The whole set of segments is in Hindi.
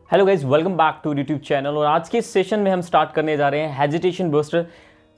Hello guys, welcome back to YouTube channel. और आज के इस सेशन में हम स्टार्ट करने जा रहे हैं हेजिटेशन बस्टर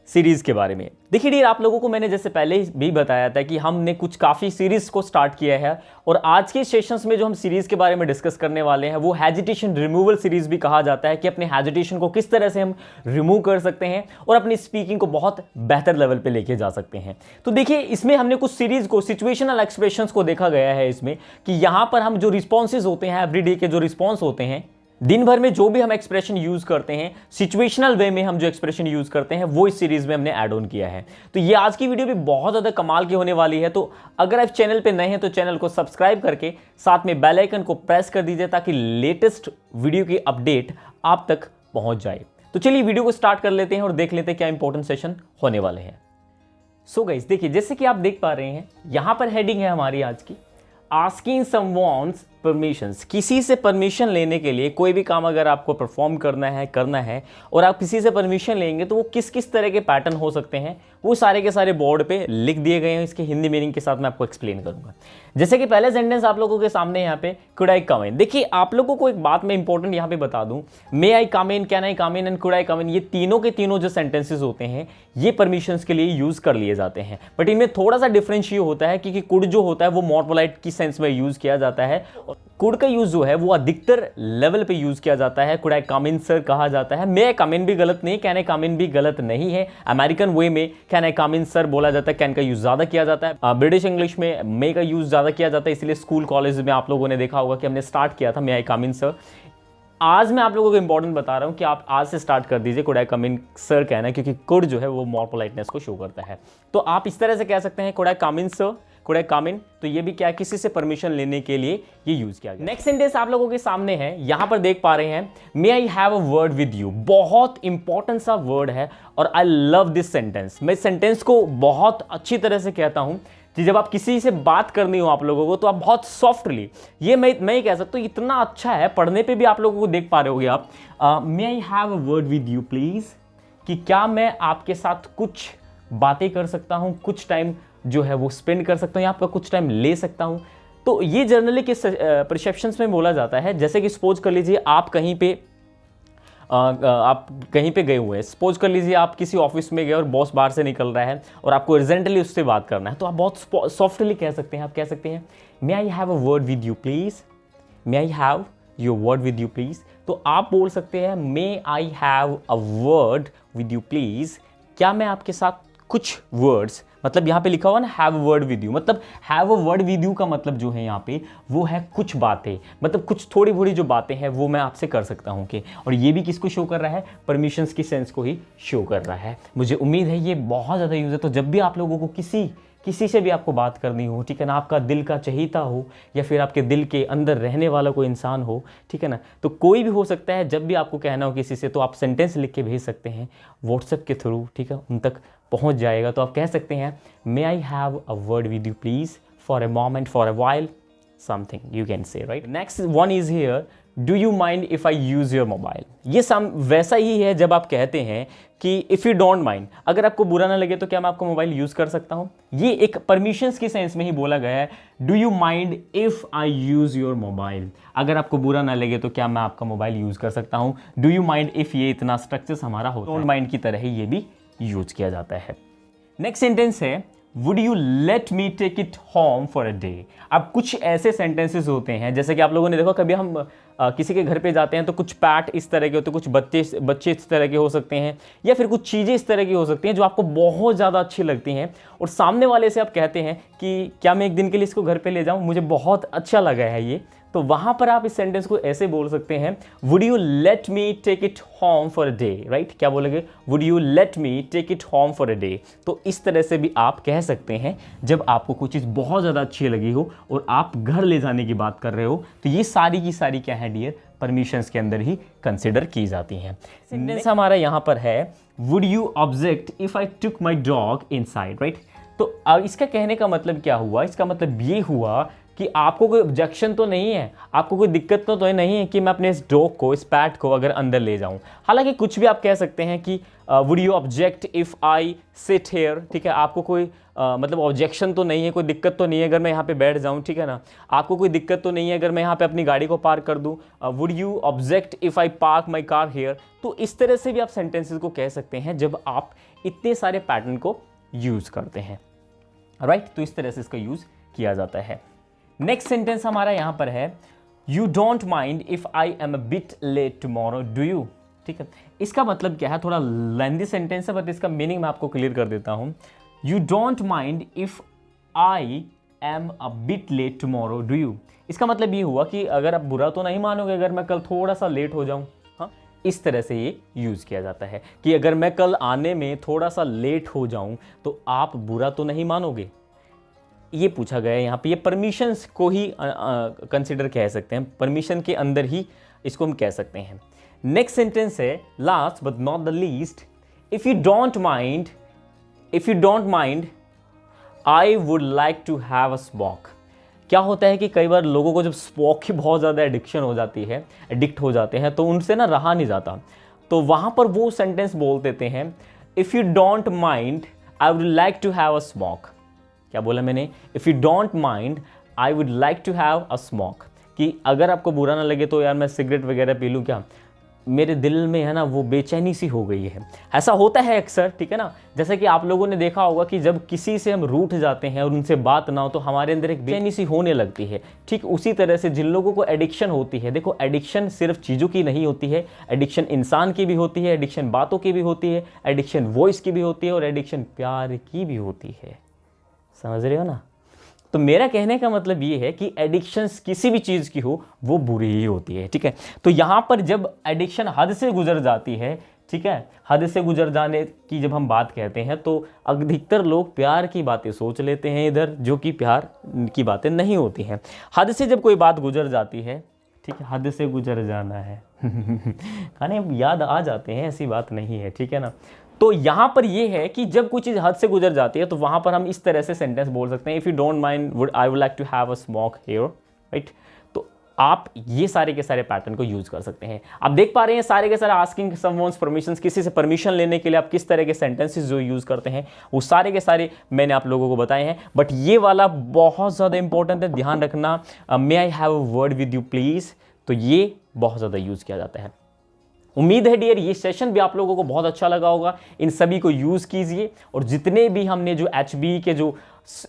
सीरीज़ के बारे में। देखिए डियर, आप लोगों को मैंने जैसे पहले भी बताया था कि हमने कुछ काफ़ी सीरीज़ को स्टार्ट किया है और आज के सेशंस में जो हम सीरीज़ के बारे में डिस्कस करने वाले हैं वो हेजिटेशन रिमूवल सीरीज़ भी कहा जाता है कि अपने हेजिटेशन को किस तरह से हम रिमूव कर सकते हैं और अपनी स्पीकिंग को बहुत बेहतर लेवल पे लेके जा सकते हैं। तो देखिए, इसमें हमने कुछ सीरीज़ को सिचुएशनल एक्सप्रेशंस को देखा गया है इसमें कि यहाँ पर हम जो रिस्पॉन्सेज होते हैं, एवरीडे के जो रिस्पॉन्स होते हैं, दिन भर में जो भी हम एक्सप्रेशन यूज करते हैं, सिचुएशनल वे में हम जो एक्सप्रेशन यूज करते हैं वो इस सीरीज में हमने ऐड ऑन किया है। तो ये आज की वीडियो भी बहुत ज़्यादा कमाल की होने वाली है। तो अगर आप चैनल पे नए हैं तो चैनल को सब्सक्राइब करके साथ में बेल आइकन को प्रेस कर दीजिए ताकि लेटेस्ट वीडियो की अपडेट आप तक पहुंच जाए। तो चलिए वीडियो को स्टार्ट कर लेते हैं और देख लेते हैं क्या इंपॉर्टेंट सेशन होने वाले हैं। सो गाइस, देखिए जैसे कि आप देख पा रहे हैं यहाँ पर हेडिंग है हमारी आज की, आस्किंग समवन्स परमिशंस। किसी से परमिशन लेने के लिए कोई भी काम अगर आपको परफॉर्म करना है और आप किसी से परमिशन लेंगे तो वो किस किस तरह के पैटर्न हो सकते हैं वो सारे के सारे बोर्ड पे लिख दिए गए हैं। इसके हिंदी मीनिंग के साथ मैं आपको एक्सप्लेन करूंगा। जैसे कि पहले सेंटेंस आप लोगों के सामने यहाँ पे, कुड आई कम इन। देखिए आप लोगों को एक बात मैं इंपॉर्टेंट यहाँ पे बता दूं, may I come in, can I come in and could I come in, ये तीनों के तीनों जो सेंटेंसेस होते हैं ये परमिशंस के लिए यूज कर लिए जाते हैं। बट इनमें थोड़ा सा डिफरेंस ये होता है कि कुड जो होता है वो मोर पोलाइट की सेंस में यूज किया जाता है और कुड का यूज जो है वो अधिकतर लेवल पे यूज किया जाता है। Could I come in sir कहा जाता है। मे आई कम इन भी गलत नहीं, कैन आई कम इन भी गलत नहीं है। अमेरिकन वे में can I come in sir बोला जाता है, कैन का यूज ज्यादा किया जाता है। ब्रिटिश इंग्लिश में मे का यूज ज्यादा किया जाता है, इसलिए स्कूल कॉलेज में आप लोगों ने देखा होगा कि हमने स्टार्ट किया था मे आई कम इन सर। आज मैं आप लोगों को इंपॉर्टेंट बता रहा हूं कि आप आज से स्टार्ट कर दीजिए could I come in sir कहना, क्योंकि कुड जो है वो मोर पोलाइटनेस को शो करता है। तो आप इस तरह से कह सकते हैं could I come in sir, could I come in. तो ये भी क्या है, किसी से परमिशन लेने के लिए ये यूज किया गया। नेक्स्ट सेंटेंस आप लोगों के सामने है, यहां पर देख पा रहे हैं, may I have a word with you. बहुत इंपॉर्टेंट सा वर्ड है और आई लव दिस सेंटेंस। मैं इस सेंटेंस को बहुत अच्छी तरह से कहता हूं कि जब आप किसी से बात करनी हो आप लोगों को तो आप बहुत सॉफ्टली, ये मैं ये कह सकता हूँ, इतना अच्छा है, पढ़ने पे भी आप लोगों को देख पा रहे होगे आप, may I have a word with you please, कि क्या मैं आपके साथ कुछ बातें कर सकता हूं, कुछ टाइम जो है वो स्पेंड कर सकता हूं या आपका कुछ टाइम ले सकता हूं। तो ये जनरली किस परसेप्शंस में बोला जाता है, जैसे कि सपोज कर लीजिए आप कहीं पे गए हुए हैं। सपोज कर लीजिए आप किसी ऑफिस में गए और बॉस बाहर से निकल रहा है और आपको अर्जेंटली उससे बात करना है, तो आप बहुत सॉफ्टली कह सकते हैं, आप कह सकते हैं may I have a word with you please, may I have your word with you please. तो आप बोल सकते हैं may I have a word with you please, क्या मैं आपके साथ कुछ वर्ड्स, मतलब यहाँ पे लिखा हुआ ना have a word with you, मतलब have a word with you का मतलब जो है यहाँ पे वो है कुछ बातें, मतलब कुछ थोड़ी बड़ी जो बातें हैं वो मैं आपसे कर सकता हूँ कि, और ये भी किसको शो कर रहा है, परमिशंस की सेंस को ही शो कर रहा है। मुझे उम्मीद है ये बहुत ज़्यादा यूज है। तो जब भी आप लोगों को किसी से भी आपको बात करनी हो, ठीक है ना, आपका दिल का चहीता हो या फिर आपके दिल के अंदर रहने वाला कोई इंसान हो, ठीक है ना, तो कोई भी हो सकता है, जब भी आपको कहना हो किसी से तो आप सेंटेंस लिख के भेज सकते हैं व्हाट्सएप के थ्रू, ठीक है, उन तक पहुंच जाएगा। तो आप कह सकते हैं may I have a word with you please for a moment, for a while, something you can say, right. Next one is here, do you mind if I use your mobile. ये वैसा ही है जब आप कहते हैं कि इफ़ यू डोंट माइंड, अगर आपको बुरा ना लगे तो क्या मैं आपका मोबाइल यूज कर सकता हूं। ये एक परमिशंस की सेंस में ही बोला गया है, do you mind if I use your mobile, अगर आपको बुरा ना लगे तो क्या मैं आपका मोबाइल यूज कर सकता हूं। डू यू माइंड इफ, ये इतना स्ट्रक्चर हमारा होता है, डोंट माइंड की तरह ही ये भी यूज किया जाता है। नेक्स्ट सेंटेंस है, would you let me take it home for a day. अब कुछ ऐसे सेंटेंसेस होते हैं, जैसे कि आप लोगों ने देखा, कभी हम किसी के घर पे जाते हैं तो कुछ पैट इस तरह के होते हैं, कुछ बच्चे इस तरह के हो सकते हैं, या फिर कुछ चीज़ें इस तरह की हो सकती हैं जो आपको बहुत ज़्यादा अच्छी लगती हैं और सामने वाले से आप कहते हैं कि क्या मैं एक दिन के लिए इसको घर पे ले जाऊँ, मुझे बहुत अच्छा लगा है ये। तो वहाँ पर आप इस सेंटेंस को ऐसे बोल सकते हैं, would you let me take it home for a day, right. क्या बोलेंगे, would you let me take it home for a day. तो इस तरह से भी आप कह सकते हैं जब आपको कोई चीज़ बहुत ज़्यादा अच्छी लगी हो और आप घर ले जाने की बात कर रहे हो। तो ये सारी की सारी क्या है डियर, परमिशंस के अंदर ही कंसिडर की जाती हैं। सेंटेंस हमारा यहाँ पर है, would you object if I took my dog inside, right. तो अब इसका कहने का मतलब क्या हुआ, इसका मतलब ये हुआ कि आपको कोई ऑब्जेक्शन तो नहीं है, आपको कोई दिक्कत तो नहीं है कि मैं अपने इस डॉग को, इस पैट को अगर अंदर ले जाऊं। हालांकि कुछ भी आप कह सकते हैं कि would you object if I sit here, ठीक है, आपको कोई मतलब ऑब्जेक्शन तो नहीं है, कोई दिक्कत तो नहीं है अगर मैं यहाँ पे बैठ जाऊँ, ठीक है ना, आपको कोई दिक्कत तो नहीं है अगर मैं यहाँ पे अपनी गाड़ी को पार्क कर दूँ, would you object if I park my car here. तो इस तरह से भी आप सेंटेंसेस को कह सकते हैं जब आप इतने सारे पैटर्न को यूज़ करते हैं, राइट। तो इस तरह से इसका यूज़ किया जाता है। नेक्स्ट सेंटेंस हमारा यहाँ पर है, you don't mind if I am a bit late tomorrow do you, ठीक है। इसका मतलब क्या है, थोड़ा लेंथी सेंटेंस है बट इसका मीनिंग मैं आपको क्लियर कर देता हूँ। You don't mind if I am a bit late tomorrow do you. इसका मतलब ये हुआ कि अगर आप बुरा तो नहीं मानोगे अगर मैं कल थोड़ा सा लेट हो जाऊँ। हाँ, इस तरह से ये यूज़ किया जाता है कि अगर मैं कल आने में थोड़ा सा लेट हो जाऊँ तो आप बुरा तो नहीं मानोगे। ये पूछा गया है यहाँ पे, ये परमिशंस को ही कंसिडर कह सकते हैं, परमिशन के अंदर ही इसको हम कह सकते हैं। नेक्स्ट सेंटेंस है, last but not the least, if you don't mind I would like to have a smoke. क्या होता है कि कई बार लोगों को जब स्मोक की बहुत ज़्यादा एडिक्शन हो जाती है, एडिक्ट हो जाते हैं, तो उनसे ना रहा नहीं जाता, तो वहाँ पर वो सेंटेंस बोल देते हैं, if you don't mind I would like to have a smoke. क्या बोला मैंने, if you don't mind I would like to have a smoke, कि अगर आपको बुरा ना लगे तो यार मैं सिगरेट वगैरह पी लूँ क्या, मेरे दिल में है ना वो बेचैनी सी हो गई है। ऐसा होता है अक्सर, ठीक है ना, जैसे कि आप लोगों ने देखा होगा कि जब किसी से हम रूठ जाते हैं और उनसे बात ना हो तो हमारे अंदर एक बेचैनी सी होने लगती है। ठीक उसी तरह से जिन लोगों को एडिक्शन होती है, देखो एडिक्शन सिर्फ चीज़ों की नहीं होती है, एडिक्शन इंसान की भी होती है, एडिक्शन बातों की भी होती है, एडिक्शन वॉइस की भी होती है और एडिक्शन प्यार की भी होती है। समझ रहे हो ना। तो मेरा कहने का मतलब ये है कि एडिक्शंस किसी भी चीज़ की हो वो बुरी ही होती है, ठीक है। तो यहाँ पर जब एडिक्शन हद से गुजर जाती है, ठीक है, हद से गुजर जाने की जब हम बात कहते हैं तो अधिकतर लोग प्यार की बातें सोच लेते हैं इधर, जो कि प्यार की बातें नहीं होती हैं। हद से जब कोई बात गुजर जाती है, ठीक है, हद से गुजर जाना है खाने याद आ जाते हैं, ऐसी बात नहीं है, ठीक है ना। तो यहाँ पर ये है कि जब कोई चीज़ हद से गुजर जाती है तो वहाँ पर हम इस तरह से सेंटेंस बोल सकते हैं, if you don't mind would I would like to have a smoke here, right. तो आप ये सारे के सारे पैटर्न को यूज़ कर सकते हैं। आप देख पा रहे हैं सारे के सारे आस्किंग समवन्स परमिशंस, किसी से परमिशन लेने के लिए आप किस तरह के सेंटेंसेस जो यूज़ करते हैं वो सारे के सारे मैंने आप लोगों को बताए हैं। बट ये वाला बहुत ज़्यादा इंपॉर्टेंट है, ध्यान रखना, may I have a word with you please. तो ये बहुत ज़्यादा यूज़ किया जाता है। उम्मीद है डियर ये सेशन भी आप लोगों को बहुत अच्छा लगा होगा। इन सभी को यूज़ कीजिए और जितने भी हमने जो HB के जो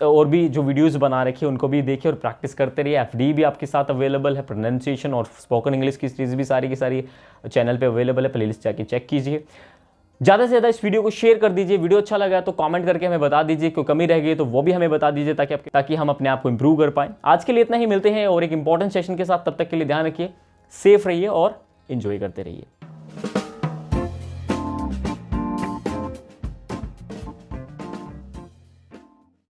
और भी जो वीडियोस बना रखे हैं उनको भी देखिए और प्रैक्टिस करते रहिए। FD भी आपके साथ अवेलेबल है, प्रोनाउंसिएशन और स्पोकन इंग्लिश की सीरीज भी सारी की सारी चैनल पे अवेलेबल है, प्लेलिस्ट जाके चेक कीजिए। ज़्यादा से ज़्यादा इस वीडियो को शेयर कर दीजिए। वीडियो अच्छा लगा तो कमेंट करके हमें बता दीजिए, कोई कमी रह गई तो वो भी हमें बता दीजिए ताकि हम अपने आप को इंप्रूव कर पाएँ। आज के लिए इतना ही, मिलते हैं और एक इंपॉर्टेंट सेशन के साथ। तब तक के लिए ध्यान रखिए, सेफ रहिए और एंजॉय करते रहिए।